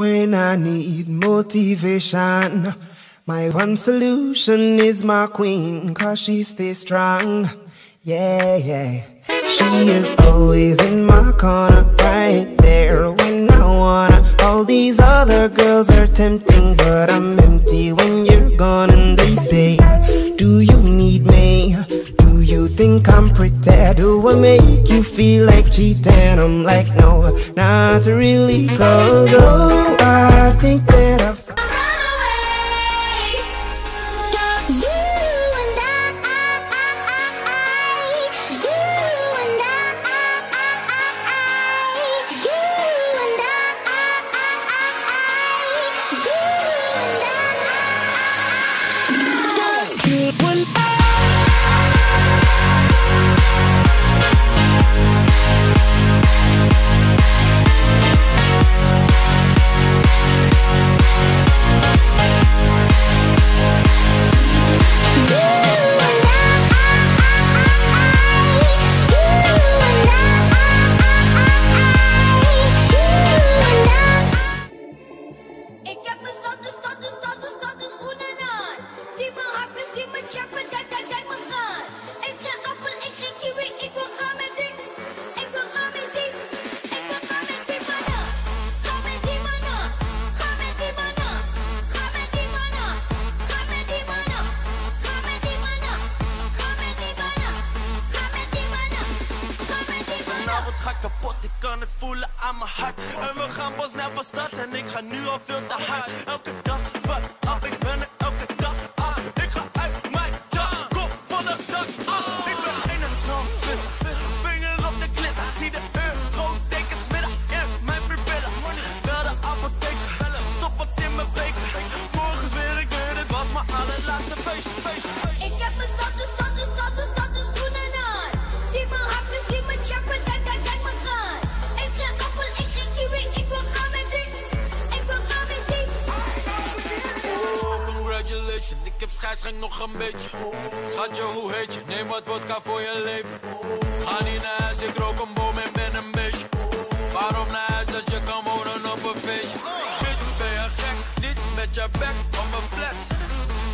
When I need motivation, my one solution is my queen, 'cause she stays strong. Yeah, yeah. She is always in my corner, right there when I wanna. All these other girls are tempting, but I'm empty when you're gone. And they say, do you need me? Do you think I'm pretty? Do I make you feel like cheating? I'm like, no, not really, 'cause oh, I think that I've ga kapot, ik kan het voelen aan mijn hart. En we gaan pas snel van start en ik ga nu al veel te hard. Elke dag wat af, ik ben er elke dag af. Ik ga uit mijn dak, kom van de dak af. Ik ben een enorm visser, vinger op de glitter. Zie de eurotekens midden in mijn pupillen. Bel de apotheek, stop wat in mijn beker. Morgen zweer ik weer, dit was mijn allerlaatste feestje. Ik heb mijn status schoenen aan. Zie mijn hakken, zie mijn chappen, kijk me gaan. Ik ga appel, ik ga kiwi, ik wil gaan met die. Ik wil gaan met die. Oh, congratulations, ik heb scheidsrecht nog een beetje. Schatje, hoe heet je? Neem wat vodka voor je leven. Ga niet naar huis, ik rook een boom en ben een beestje. Waarom naar huis als je kan wonen op een feestje? Niet ben je gek, niet met je bek van mijn fles.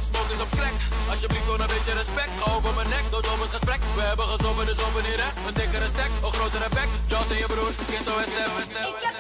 Smoke is op vlek, alsjeblieft door een beetje respect. Ga over mijn nek, dood op het gesprek. We hebben gezopen, dus open niet recht. Een dikkere stek, een grotere bek. Joss en je broer, Skinto en Stef.